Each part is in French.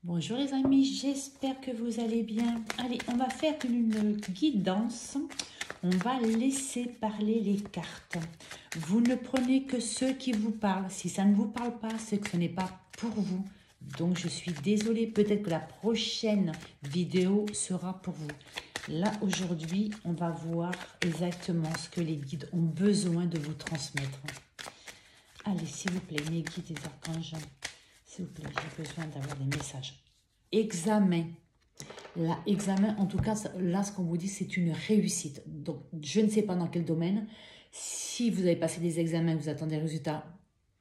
Bonjour les amis, j'espère que vous allez bien. Allez, on va faire une guidance. On va laisser parler les cartes. Vous ne prenez que ceux qui vous parlent. Si ça ne vous parle pas, c'est que ce n'est pas pour vous. Donc je suis désolée, peut-être que la prochaine vidéo sera pour vous. Là, aujourd'hui, on va voir exactement ce que les guides ont besoin de vous transmettre. Allez, s'il vous plaît, mes guides et archanges. S'il vous plaît, j'ai besoin d'avoir des messages. Examen. Là, examen, en tout cas, là, ce qu'on vous dit, c'est une réussite. Donc, je ne sais pas dans quel domaine. Si vous avez passé des examens, vous attendez des résultats,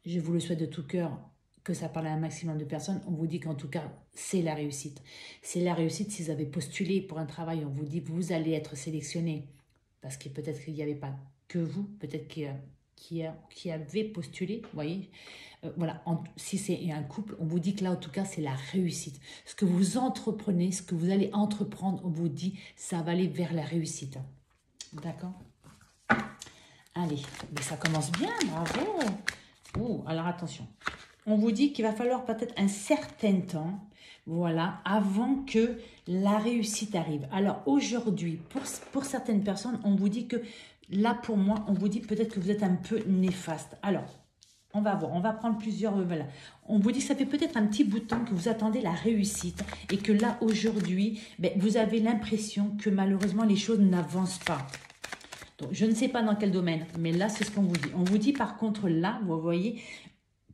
je vous le souhaite de tout cœur, que ça parle à un maximum de personnes. On vous dit qu'en tout cas, c'est la réussite. C'est la réussite si vous avez postulé pour un travail. On vous dit que vous allez être sélectionné. Parce que peut-être qu'il n'y avait pas que vous, peut-être qui avait postulé, vous voyez. Voilà, si c'est un couple, on vous dit que là, en tout cas, c'est la réussite. Ce que vous entreprenez, ce que vous allez entreprendre, on vous dit, ça va aller vers la réussite. D'accord? Allez, mais ça commence bien, bravo. Oh, alors attention. On vous dit qu'il va falloir peut-être un certain temps, voilà, avant que la réussite arrive. Alors aujourd'hui, pour certaines personnes, on vous dit que, là pour moi, on vous dit peut-être que vous êtes un peu néfaste. Alors, on va voir, on va prendre plusieurs... voilà. On vous dit que ça fait peut-être un petit bout de temps que vous attendez la réussite et que là, aujourd'hui, vous avez l'impression que malheureusement, les choses n'avancent pas. Donc, je ne sais pas dans quel domaine, mais là, c'est ce qu'on vous dit. On vous dit par contre, là, vous voyez,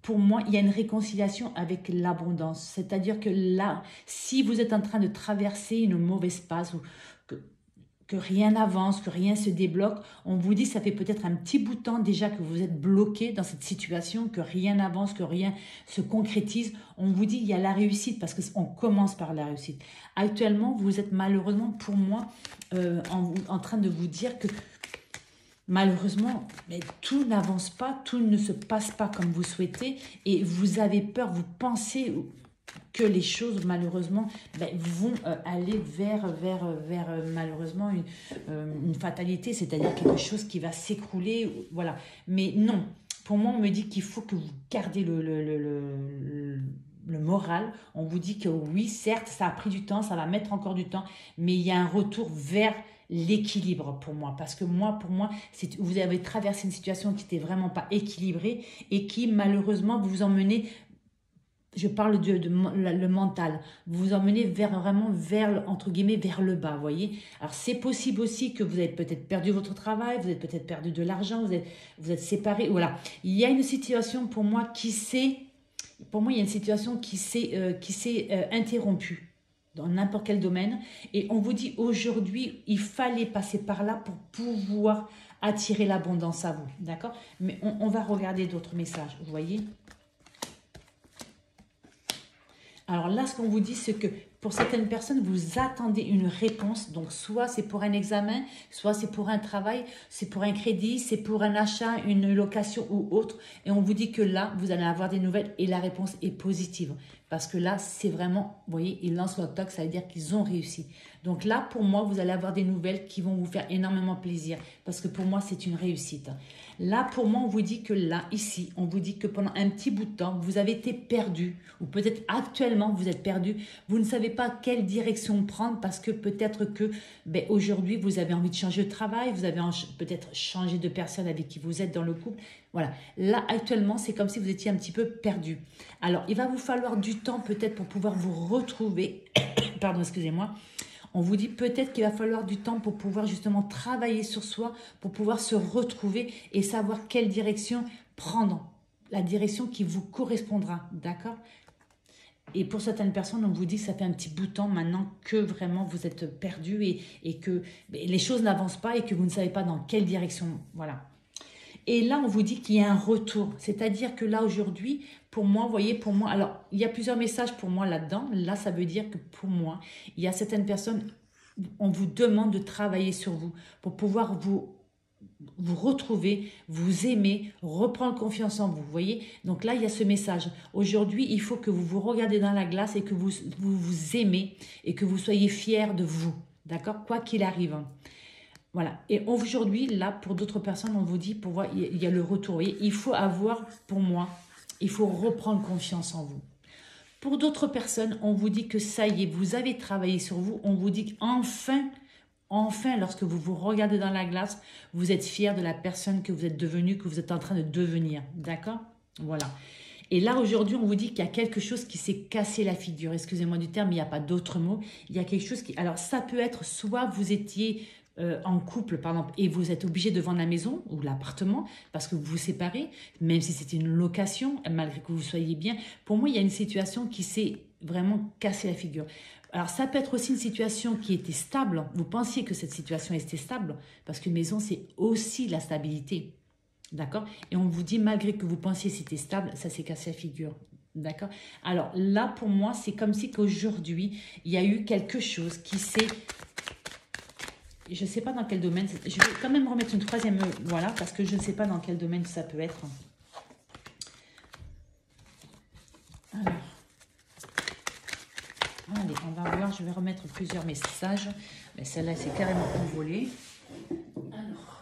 pour moi, il y a une réconciliation avec l'abondance. C'est-à-dire que là, si vous êtes en train de traverser une mauvaise passe ou que rien n'avance, que rien se débloque, on vous dit ça fait peut-être un petit bout de temps déjà que vous êtes bloqué dans cette situation, que rien n'avance, que rien se concrétise. On vous dit il y a la réussite parce qu'on commence par la réussite. Actuellement, vous êtes malheureusement pour moi en train de vous dire que malheureusement, mais tout n'avance pas, tout ne se passe pas comme vous souhaitez et vous avez peur, vous pensez que les choses malheureusement vont aller vers malheureusement une fatalité, c'est-à-dire quelque chose qui va s'écrouler, voilà. Mais non, pour moi on me dit qu'il faut que vous gardez le moral. On vous dit que oui, certes, ça a pris du temps, ça va mettre encore du temps, mais il y a un retour vers l'équilibre pour moi, parce que pour moi, vous avez traversé une situation qui n'était vraiment pas équilibrée et qui malheureusement vous emmenez, je parle le mental, vous emmenez vraiment entre guillemets, vers le bas, vous voyez. Alors c'est possible aussi que vous avez peut-être perdu votre travail, vous avez peut-être perdu de l'argent, vous êtes séparés, voilà. Il y a une situation pour moi il y a une situation qui s'est interrompue dans n'importe quel domaine. Et on vous dit aujourd'hui, il fallait passer par là pour pouvoir attirer l'abondance à vous. D'accord? Mais on va regarder d'autres messages, vous voyez? Alors là, ce qu'on vous dit, c'est que pour certaines personnes, vous attendez une réponse. Donc, soit c'est pour un examen, soit c'est pour un travail, c'est pour un crédit, c'est pour un achat, une location ou autre. Et on vous dit que là, vous allez avoir des nouvelles et la réponse est positive. Parce que là, c'est vraiment, vous voyez, ils lancent leur toc, ça veut dire qu'ils ont réussi. Donc là, pour moi, vous allez avoir des nouvelles qui vont vous faire énormément plaisir. Parce que pour moi, c'est une réussite. Là, pour moi, on vous dit que là, ici, on vous dit que pendant un petit bout de temps, vous avez été perdu. Ou peut-être actuellement, vous êtes perdu. Vous ne savez pas quelle direction prendre parce que peut-être que aujourd'hui, vous avez envie de changer de travail. Vous avez peut-être changé de personne avec qui vous êtes dans le couple. Voilà. Là, actuellement, c'est comme si vous étiez un petit peu perdu. Alors, il va vous falloir du temps peut-être pour pouvoir vous retrouver. Pardon, excusez-moi. On vous dit peut-être qu'il va falloir du temps pour pouvoir justement travailler sur soi, pour pouvoir se retrouver et savoir quelle direction prendre. La direction qui vous correspondra, d'accord? Et pour certaines personnes, on vous dit que ça fait un petit bout de temps maintenant que vraiment vous êtes perdu et que les choses n'avancent pas et que vous ne savez pas dans quelle direction. Voilà. Et là, on vous dit qu'il y a un retour. C'est-à-dire que là, aujourd'hui, pour moi, vous voyez, pour moi, alors, il y a plusieurs messages pour moi là-dedans. Là, ça veut dire que pour moi, il y a certaines personnes, on vous demande de travailler sur vous pour pouvoir vous retrouver, vous aimer, reprendre confiance en vous, vous voyez. Donc là, il y a ce message. Aujourd'hui, il faut que vous vous regardez dans la glace et que vous aimez et que vous soyez fiers de vous, d'accord? Quoi qu'il arrive. Voilà. Et aujourd'hui, là, pour d'autres personnes, on vous dit, pour voir, il y a le retour. Vous voyez, il faut avoir, pour moi, il faut reprendre confiance en vous. Pour d'autres personnes, on vous dit que ça y est, vous avez travaillé sur vous. On vous dit qu'enfin, enfin, lorsque vous vous regardez dans la glace, vous êtes fier de la personne que vous êtes devenue, que vous êtes en train de devenir. D'accord? Voilà. Et là, aujourd'hui, on vous dit qu'il y a quelque chose qui s'est cassé la figure. Excusez-moi du terme, il n'y a pas d'autre mot. Il y a quelque chose qui... Alors, ça peut être soit vous étiez en couple, par exemple, et vous êtes obligé de vendre la maison ou l'appartement parce que vous vous séparez, même si c'était une location, malgré que vous soyez bien. Pour moi, il y a une situation qui s'est vraiment cassé la figure. Alors, ça peut être aussi une situation qui était stable. Vous pensiez que cette situation était stable parce qu'une maison, c'est aussi la stabilité. D'accord? Et on vous dit, malgré que vous pensiez que c'était stable, ça s'est cassé la figure. D'accord? Alors là, pour moi, c'est comme si qu'aujourd'hui, il y a eu quelque chose qui s'est... Je ne sais pas dans quel domaine. Je vais quand même remettre une troisième... Voilà, parce que je ne sais pas dans quel domaine ça peut être. Alors... Allez, on va voir. Je vais remettre plusieurs messages. Mais celle-là, c'est carrément envolée. Alors...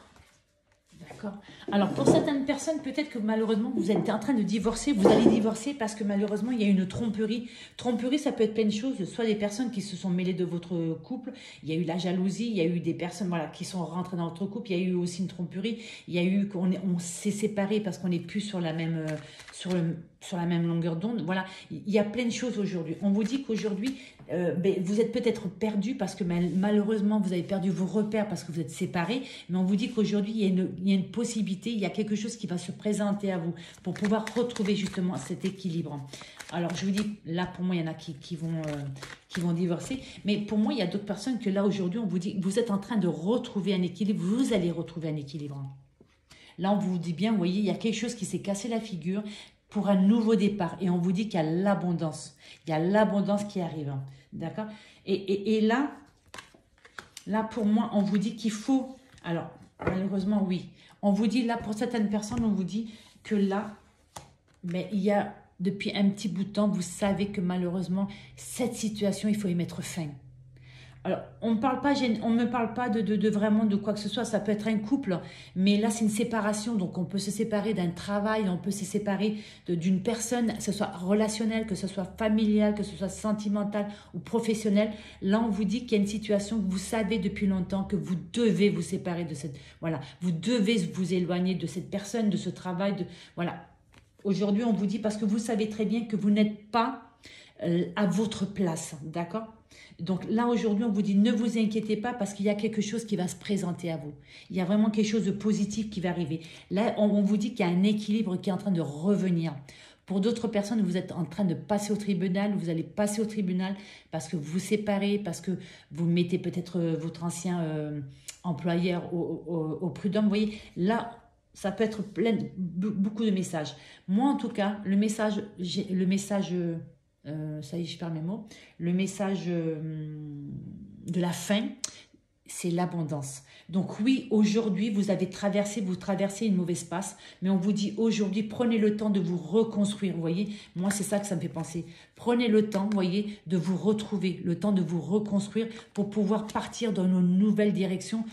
D'accord. Alors, pour certaines personnes, peut-être que malheureusement, vous êtes en train de divorcer. Vous allez divorcer parce que malheureusement, il y a une tromperie. Tromperie, ça peut être plein de choses. Soit des personnes qui se sont mêlées de votre couple. Il y a eu la jalousie. Il y a eu des personnes voilà, qui sont rentrées dans votre couple. Il y a eu aussi une tromperie. Il y a eu on s'est séparés parce qu'on n'est plus sur la même, sur la même longueur d'onde. Voilà. Il y a plein de choses aujourd'hui. On vous dit qu'aujourd'hui, vous êtes peut-être perdu parce que malheureusement, vous avez perdu vos repères parce que vous êtes séparés. Mais on vous dit qu'aujourd'hui, il y a une possibilité, il y a quelque chose qui va se présenter à vous pour pouvoir retrouver justement cet équilibre. Alors, je vous dis, là, pour moi, il y en a qui vont divorcer. Mais pour moi, il y a d'autres personnes que là, aujourd'hui, on vous dit, vous êtes en train de retrouver un équilibre. Vous allez retrouver un équilibre. Là, on vous dit bien, vous voyez, il y a quelque chose qui s'est cassé la figure pour un nouveau départ. Et on vous dit qu'il y a l'abondance. Il y a l'abondance qui arrive. D'accord? Et là, pour moi, on vous dit qu'il faut... Alors, malheureusement, oui. On vous dit, là, pour certaines personnes, on vous dit que là, il y a, depuis un petit bout de temps, vous savez que malheureusement, cette situation, il faut y mettre fin. Alors, on ne me parle pas de vraiment de quoi que ce soit. Ça peut être un couple, mais là, c'est une séparation. Donc, on peut se séparer d'un travail, on peut se séparer d'une personne, que ce soit relationnel, que ce soit familial, que ce soit sentimental ou professionnel. Là, on vous dit qu'il y a une situation que vous savez depuis longtemps que vous devez vous séparer de cette... Voilà, vous devez vous éloigner de cette personne, de ce travail. Voilà. Aujourd'hui, on vous dit parce que vous savez très bien que vous n'êtes pas à votre place. D'accord ? Donc là, aujourd'hui, on vous dit, ne vous inquiétez pas parce qu'il y a quelque chose qui va se présenter à vous. Il y a vraiment quelque chose de positif qui va arriver. Là, on vous dit qu'il y a un équilibre qui est en train de revenir. Pour d'autres personnes, vous êtes en train de passer au tribunal, vous allez passer au tribunal parce que vous vous séparez, parce que vous mettez peut-être votre ancien employeur au prud'homme. Vous voyez, là, ça peut être beaucoup de messages. Moi, en tout cas, le message ça y est, je perds mes mots. Le message de la fin, c'est l'abondance. Donc oui, aujourd'hui, vous traversez une mauvaise passe, mais on vous dit aujourd'hui, prenez le temps de vous reconstruire, vous voyez. Moi, c'est ça que ça me fait penser. Prenez le temps, vous voyez, de vous retrouver, le temps de vous reconstruire pour pouvoir partir dans une nouvelle direction,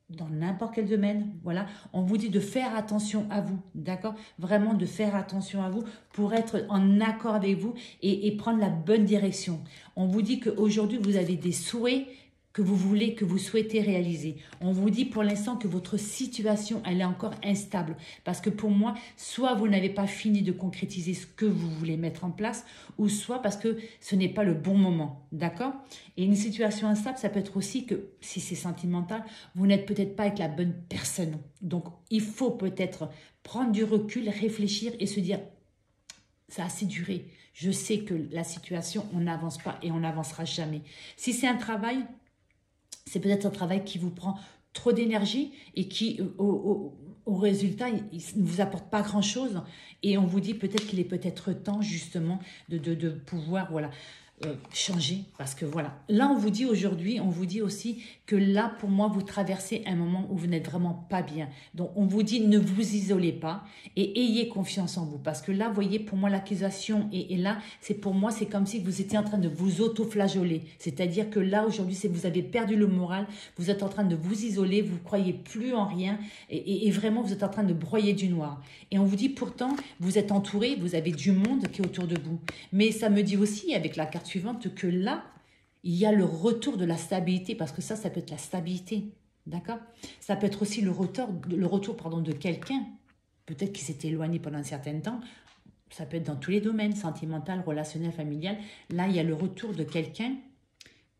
dans n'importe quel domaine, voilà. On vous dit de faire attention à vous, d'accord? Vraiment de faire attention à vous pour être en accord avec vous et prendre la bonne direction. On vous dit qu'aujourd'hui, vous avez des souhaits que vous souhaitez réaliser. On vous dit pour l'instant que votre situation, elle est encore instable. Parce que pour moi, soit vous n'avez pas fini de concrétiser ce que vous voulez mettre en place, ou soit parce que ce n'est pas le bon moment. D'accord? Et une situation instable, ça peut être aussi que, si c'est sentimental, vous n'êtes peut-être pas avec la bonne personne. Donc, il faut peut-être prendre du recul, réfléchir et se dire, ça a assez duré. Je sais que la situation, on n'avance pas et on n'avancera jamais. Si c'est un travail, c'est peut-être un travail qui vous prend trop d'énergie et qui, au résultat, il ne vous apporte pas grand-chose. Et on vous dit peut-être qu'il est peut-être temps, justement, de pouvoir, voilà, changer, parce que voilà, là on vous dit aujourd'hui, on vous dit aussi que là pour moi vous traversez un moment où vous n'êtes vraiment pas bien, donc on vous dit ne vous isolez pas et ayez confiance en vous, parce que là vous voyez pour moi l'accusation et là c'est pour moi c'est comme si vous étiez en train de vous auto-flageoler, c'est-à-dire que là aujourd'hui c'est vous avez perdu le moral, vous êtes en train de vous isoler, vous croyez plus en rien et vraiment vous êtes en train de broyer du noir, et on vous dit pourtant vous êtes entouré, vous avez du monde qui est autour de vous, mais ça me dit aussi avec la carte suivante que là, il y a le retour de la stabilité, parce que ça peut être la stabilité, d'accord? Ça peut être aussi le retour pardon, de quelqu'un, peut-être qui s'est éloigné pendant un certain temps, ça peut être dans tous les domaines, sentimental, relationnel, familial. Là, il y a le retour de quelqu'un,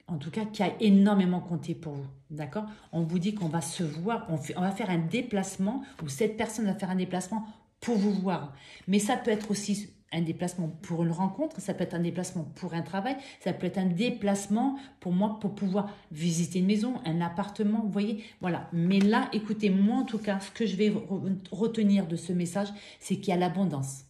en tout cas, qui a énormément compté pour vous, d'accord? On vous dit qu'on va se voir, on va faire un déplacement, ou cette personne va faire un déplacement pour vous voir. Mais ça peut être aussi un déplacement pour une rencontre, ça peut être un déplacement pour un travail, ça peut être un déplacement pour moi pour pouvoir visiter une maison, un appartement, vous voyez, voilà. Mais là, écoutez, moi en tout cas, ce que je vais retenir de ce message, c'est qu'il y a l'abondance.